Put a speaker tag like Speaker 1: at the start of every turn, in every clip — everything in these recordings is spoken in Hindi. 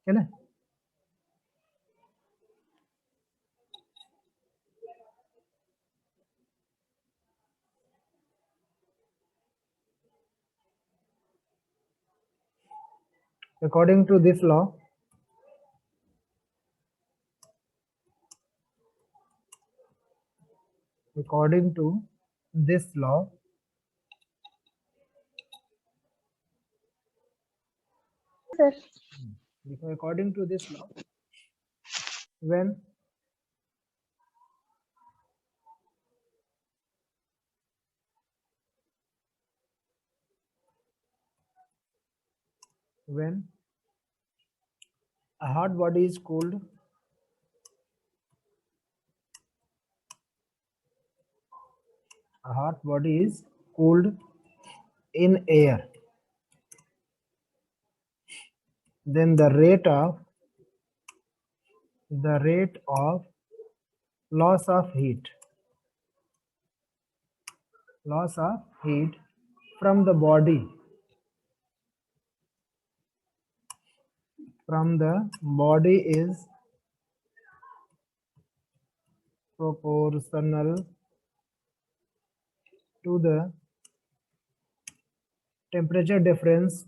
Speaker 1: है ना। According to this law, according to this law,
Speaker 2: Sir.
Speaker 1: according to this law, when a hot body is cooled, a hot body is cooled in air, then the rate of loss of heat from the body is proportional to the temperature difference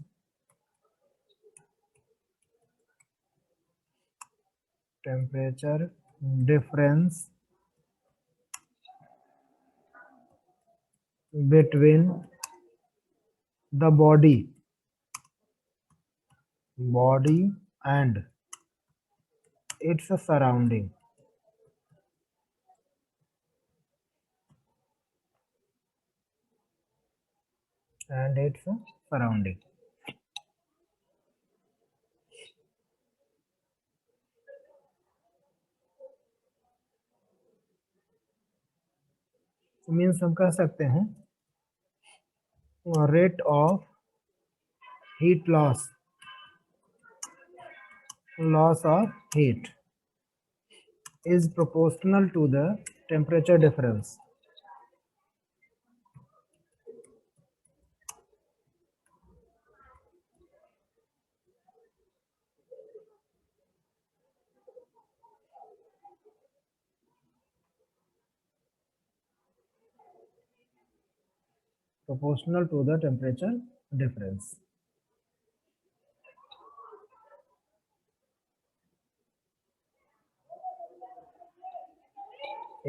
Speaker 1: between the body and its surrounding. Means हम कह सकते हैं rate of heat loss of heat is proportional to the temperature difference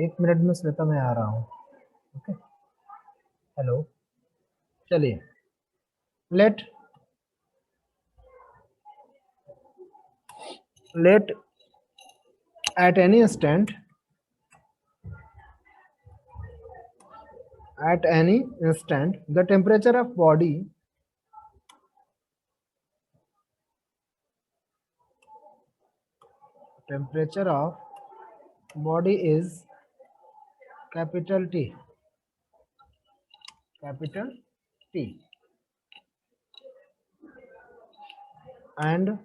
Speaker 1: एक मिनट में श्वेता मैं आ रहा हूँ। ओके, हेलो, चलिए, late at any instant the temperature of body is capital T and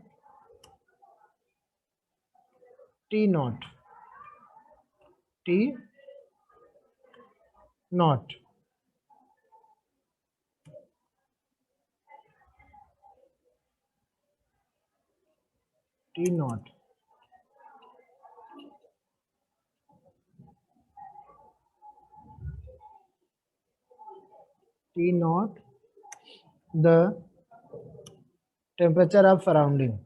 Speaker 1: T naught the temperature of surrounding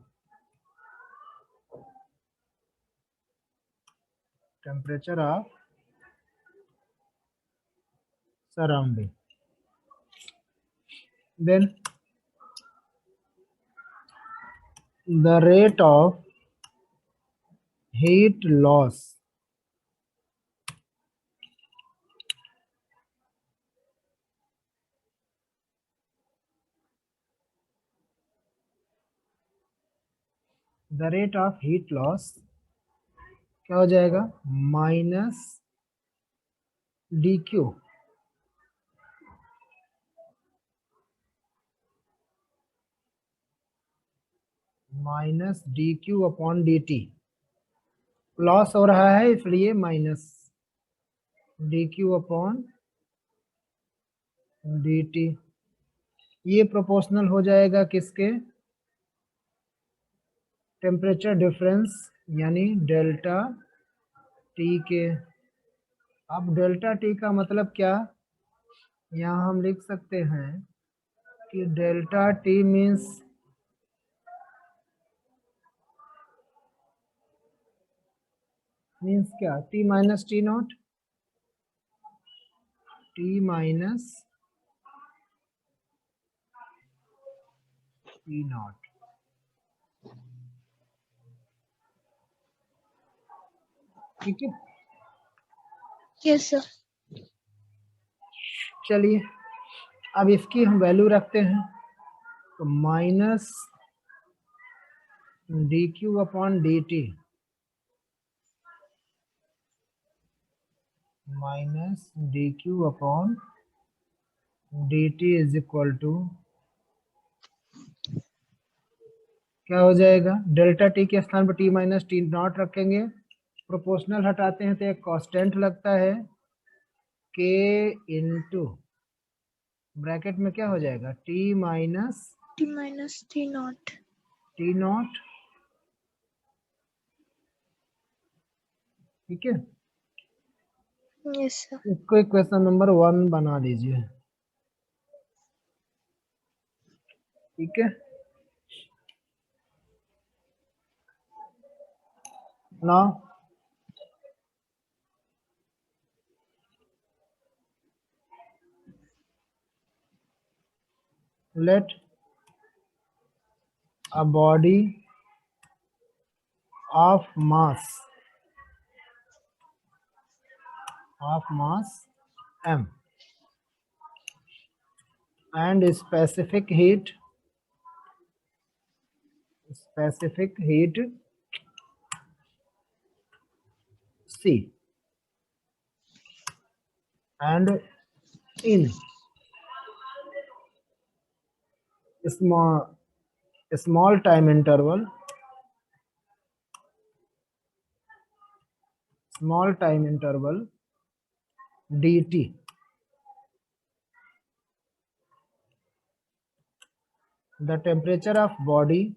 Speaker 1: then the rate of heat loss क्या हो जाएगा minus D Q upon D T. Loss हो रहा है इसलिए minus D Q upon D T. ये प्रोपोर्शनल हो जाएगा किसके, टेम्परेचर डिफरेंस यानी डेल्टा टी के। अब डेल्टा टी का मतलब क्या, यहाँ हम लिख सकते हैं कि डेल्टा टी मीन्स क्या, T minus T naught, T minus T naught. ठीक है,
Speaker 2: यस सर।
Speaker 1: चलिए अब इसकी हम वैल्यू रखते हैं, तो minus D Q upon D T, minus D Q upon D T is equal to क्या हो जाएगा, डेल्टा टी के स्थान पर टी माइनस टी नॉट रखेंगे, प्रोपोर्शनल हटाते हैं तो एक कांस्टेंट लगता है के इंटू ब्रैकेट में क्या हो जाएगा, T minus
Speaker 2: T naught.
Speaker 1: T naught. ठीक है,
Speaker 2: यस सर।
Speaker 1: इसको इक्वेशन नंबर 1 बना लीजिए। ठीक है, now let a body of mass m and specific heat C and in small time interval dt, the temperature of body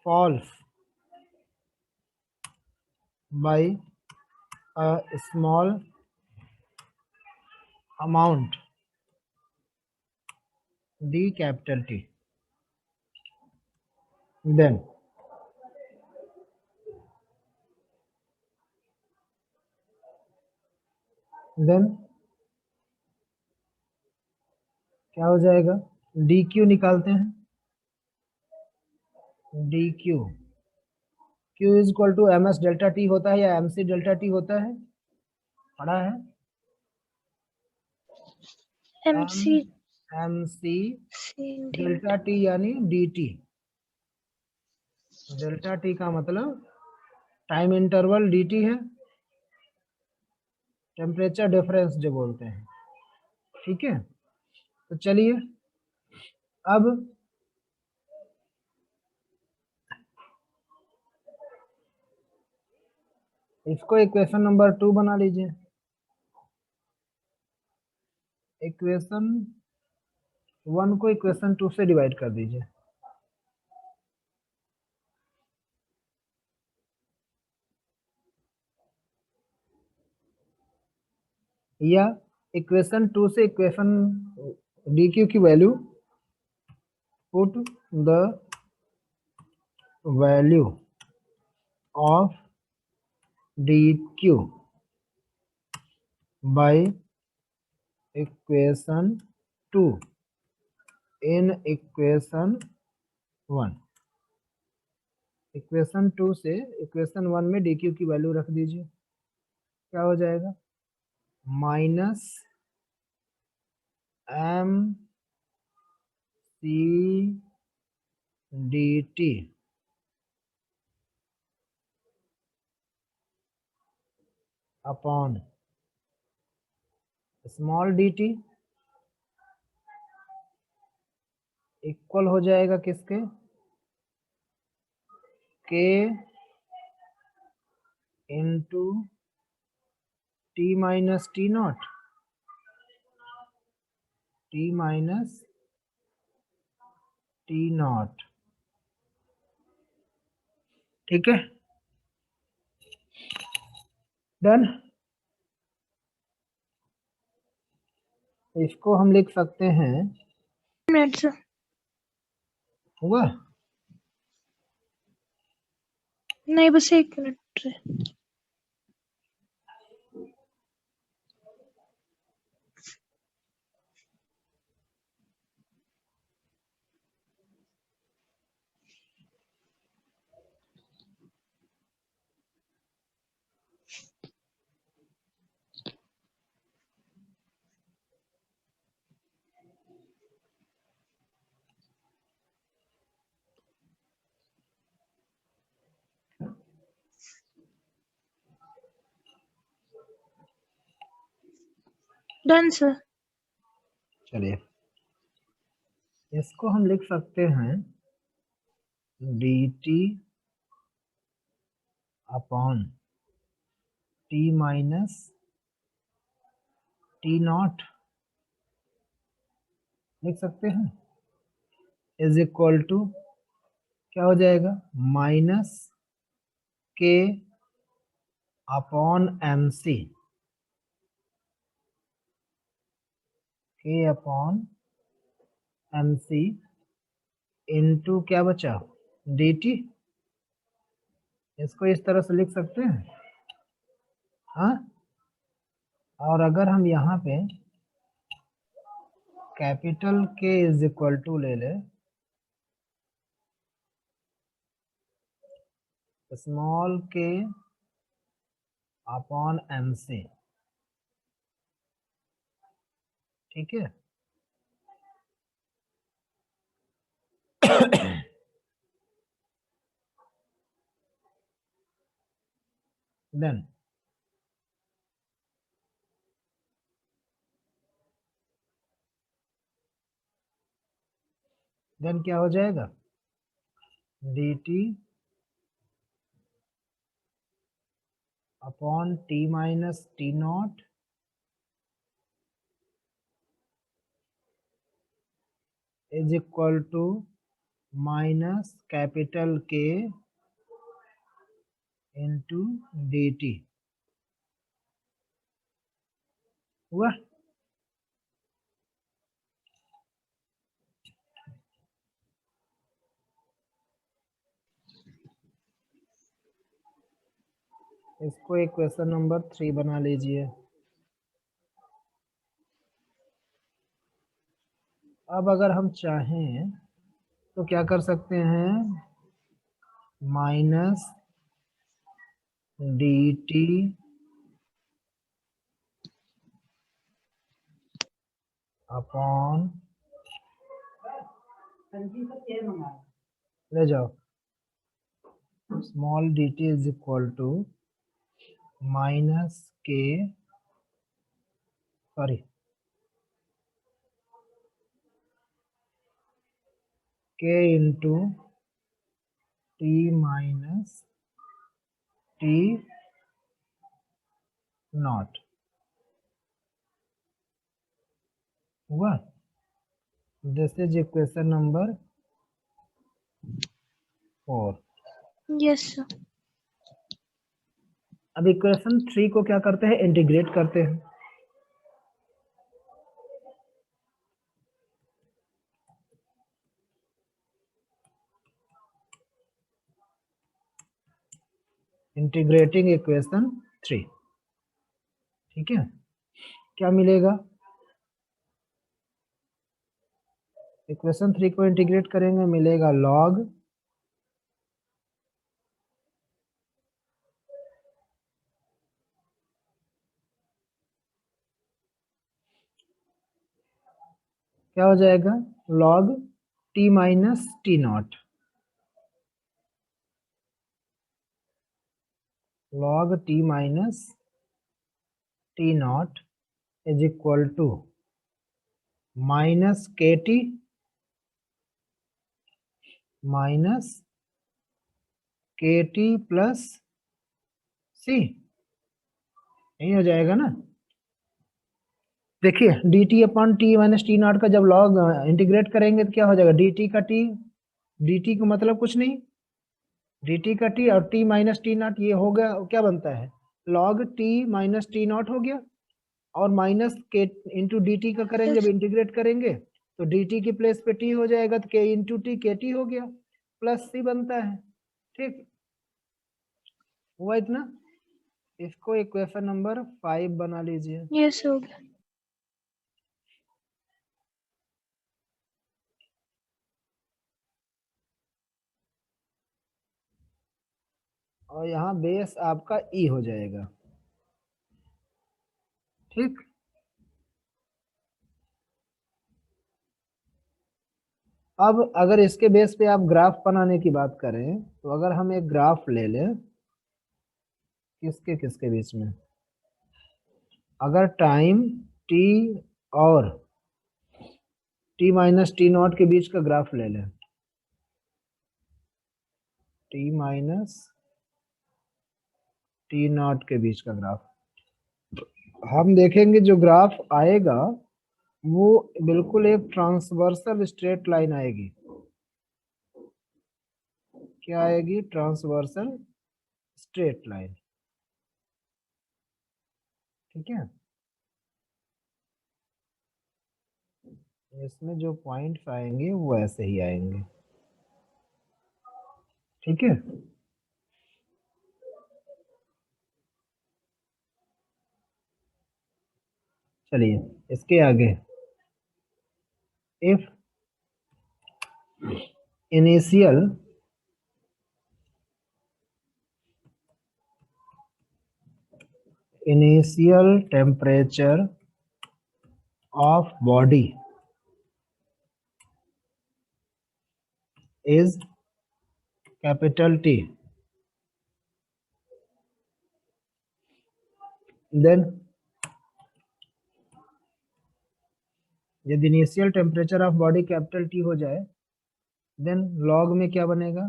Speaker 1: falls by a small amount d capital T, then क्या हो जाएगा, डी क्यू निकालते हैं, D Q Q is equal to M S delta T होता है या एम सी डेल्टा टी होता है, पढ़ा है,
Speaker 2: MC
Speaker 1: M C delta T यानी डी टी, डेल्टा टी का मतलब टाइम इंटरवल डी टी है, टेम्परेचर डिफरेंस जो बोलते हैं। ठीक है, तो चलिए अब इसको इक्वेशन नंबर 2 बना लीजिए, इक्वेशन 1 को इक्वेशन 2 से डिवाइड कर दीजिए, या इक्वेशन 2 से इक्वेशन डी क्यू की value, put the value of D Q by equation 2 in equation 1, equation 2 से इक्वेशन 1 में डी क्यू की वैल्यू रख दीजिए, क्या हो जाएगा, minus M C D T upon small D T equal हो जाएगा किसके, के into T minus T naught, T minus T naught. ठीक है, डन। इसको हम लिख सकते हैं,
Speaker 2: मिनट सर।
Speaker 1: हुआ?
Speaker 2: नहीं, बस 1 मिनट। Done sir.
Speaker 1: चलिए, इसको हम लिख सकते हैं D T upon T minus T not, लिख सकते हैं, इज इक्वल टू क्या हो जाएगा, माइनस के अपॉन एम सी, के अपॉन एम सी इंटू क्या बचा, डी टी। इसको इस तरह से लिख सकते हैं, हाँ। और अगर हम यहाँ पे कैपिटल के इज इक्वल टू ले ले स्मॉल के अपॉन एम सी, ठीक है, देन क्या हो जाएगा, D T upon T minus T naught is equal to minus capital K into D T. हुआ? इसको एक क्वेश्चन नंबर 3 बना लीजिए। अब अगर हम चाहें तो क्या कर सकते हैं, माइनस डी टी अपॉन, ले जाओ, small D T is equal to minus K, sorry, K into T minus T naught. हुआ? This is equation number 4।
Speaker 2: Yes sir.
Speaker 1: अब इक्वेशन 3 को क्या करते हैं, इंटीग्रेट करते हैं। इंटीग्रेटिंग इक्वेशन 3, ठीक है, क्या मिलेगा, इक्वेशन 3 को इंटीग्रेट करेंगे, मिलेगा लॉग क्या हो जाएगा, log T minus T naught, log T minus T naught is equal to minus K T minus K T plus C, यही हो जाएगा ना। देखिए D T upon T minus T naught का जब लॉग इंटीग्रेट करेंगे तो क्या हो जाएगा, डी टी का टी, डी टी का मतलब कुछ नहीं, डी टी का टी और टी माइनस टी नॉट, ये हो गया क्या बनता है, log T minus T not हो गया, और माइनस के इंटू डी टी का करेंगे जब
Speaker 2: यस
Speaker 1: इंटीग्रेट करेंगे तो डी टी की प्लेस पे टी हो जाएगा तो के इंटू टी के टी हो गया, प्लस सी बनता है। ठीक हुआ इतना। इसको इक्वेशन नंबर 5 बना लीजिए।
Speaker 2: यस हो गया।
Speaker 1: और यहाँ बेस आपका ई हो जाएगा। ठीक, अब अगर इसके बेस पे आप ग्राफ बनाने की बात करें तो अगर हम एक ग्राफ ले लें किसके किसके बीच में, अगर टाइम टी और टी माइनस टी नॉट के बीच का ग्राफ ले लें, टी माइनस टी नॉट के बीच का ग्राफ, हम देखेंगे जो ग्राफ आएगा वो बिल्कुल एक ट्रांसवर्सल स्ट्रेट लाइन आएगी। क्या आएगी, ट्रांसवर्सल स्ट्रेट लाइन। ठीक है, इसमें जो पॉइंट्स आएंगे वो ऐसे ही आएंगे। ठीक है, चलिए इसके आगे, if initial temperature of body is capital T, then यदि initial temperature of body capital T हो जाए देन लॉग में क्या बनेगा,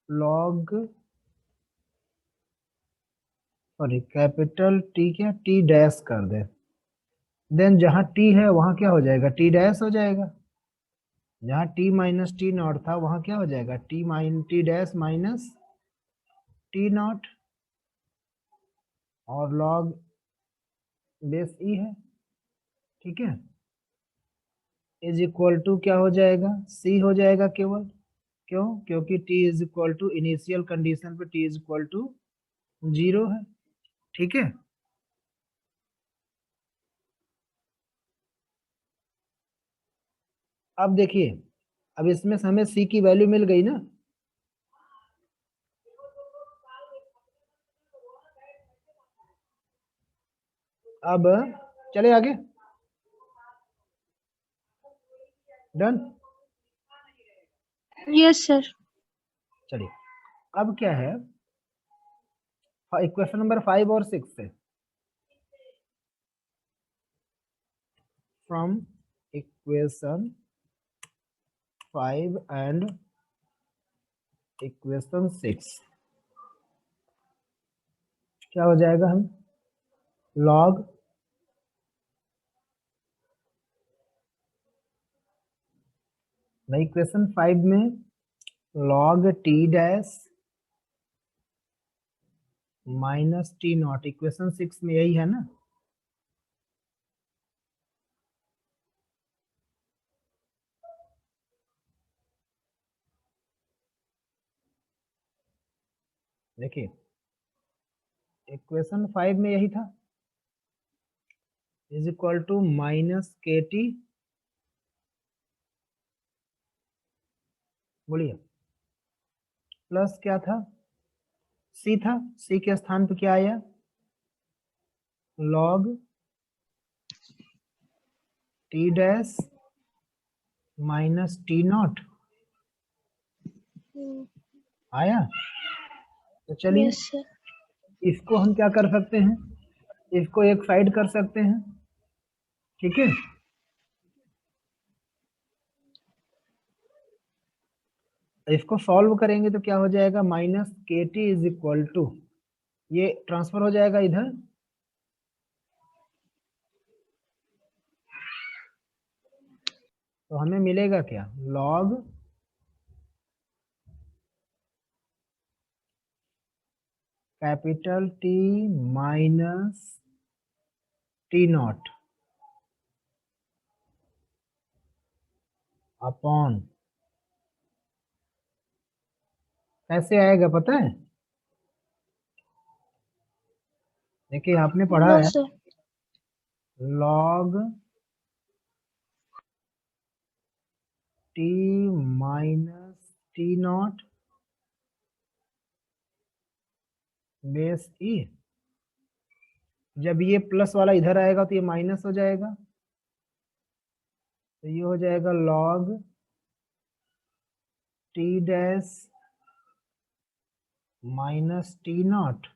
Speaker 1: लॉग सॉरी कैपिटल टी, क्या टी डैश कर दे, देन जहां टी है वहां क्या हो जाएगा, टी डैश हो जाएगा, जहां टी माइनस टी नॉट था वहां क्या हो जाएगा, T dash minus T not, और लॉग बेस ई है। ठीक है, इज इक्वल टू क्या हो जाएगा, सी हो जाएगा केवल, क्यों, क्योंकि t is equal to initial condition पे t इज इक्वल टू 0 है। ठीक है, अब देखिए, अब इसमें से हमें c की वैल्यू मिल गई ना, अब चले आगे, डन।
Speaker 2: Yes sir.
Speaker 1: चलिए अब क्या है, इक्वेशन नंबर 5 और 6 से, फ्रॉम इक्वेशन 5 एंड इक्वेशन 6 क्या हो जाएगा, हम लॉग इक्वेशन 5 में log T dash minus T not, equation 6 में यही है ना, देखिए इक्वेशन 5 में यही था, is equal to minus K T, बोलिए, प्लस क्या था, सी था, सी के स्थान पे क्या आया, log T dash minus T not आया। तो चलिए
Speaker 2: यस सर।
Speaker 1: इसको हम क्या कर सकते हैं, इसको एक साइड कर सकते हैं। ठीक है, इसको सॉल्व करेंगे तो क्या हो जाएगा, minus K T is equal to ये ट्रांसफर हो जाएगा इधर, तो हमें मिलेगा क्या, log capital T minus T naught upon, कैसे आएगा पता है? देखिए आपने पढ़ा
Speaker 2: नो
Speaker 1: है
Speaker 2: sir.
Speaker 1: Log T minus T naught base E। जब ये प्लस वाला इधर आएगा तो ये माइनस हो जाएगा, तो ये हो जाएगा log T dash minus T naught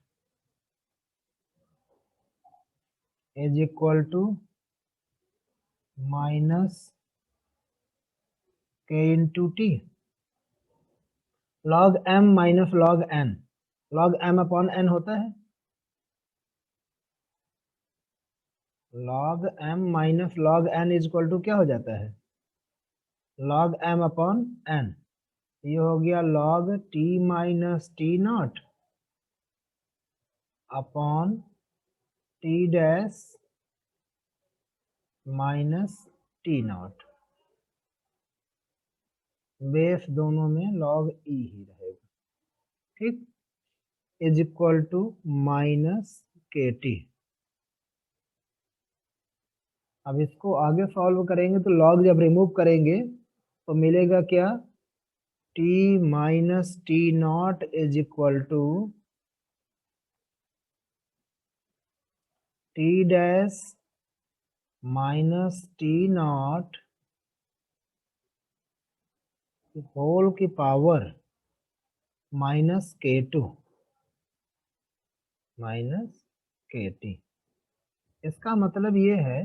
Speaker 1: is equal to minus K into T, log M minus log N, log M upon N होता है, log M minus log N is equal to क्या हो जाता है, लॉग M अपॉन N। ये हो गया log T minus T naught upon T dash minus T naught, base दोनों में लॉग E ही रहेगा, ठीक, is equal to minus KT। अब इसको आगे सॉल्व करेंगे तो लॉग जब रिमूव करेंगे तो मिलेगा क्या, T minus T naught is equal to T dash minus T naught whole की power minus K2 minus KT। इसका मतलब ये है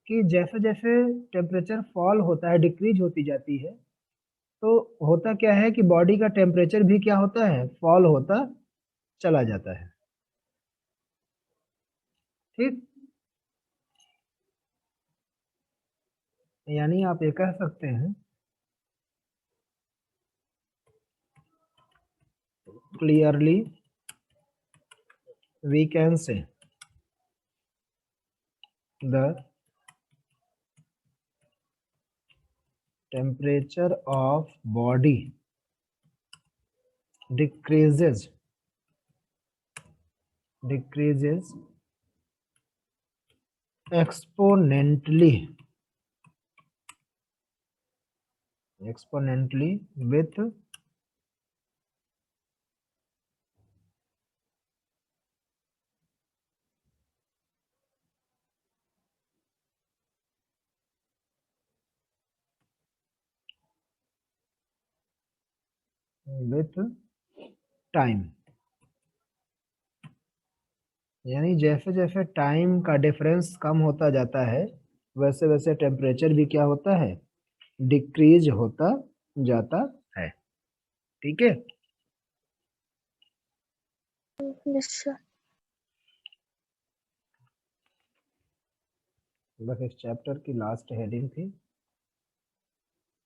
Speaker 1: कि जैसे जैसे टेम्परेचर फॉल होता है, डिक्रीज होती जाती है, तो होता क्या है कि बॉडी का टेम्परेचर भी क्या होता है, फॉल होता चला जाता है, ठीक। यानी आप ये कह सकते हैं clearly we can say the temperature of body decreases exponentially with time। यानी जैसे जैसे टाइम का डिफरेंस कम होता जाता है वैसे वैसे टेम्परेचर भी क्या होता है, डिक्रीज होता जाता है, ठीक है।
Speaker 2: Yes sir.
Speaker 1: बस इस चैप्टर की लास्ट हेडिंग थी।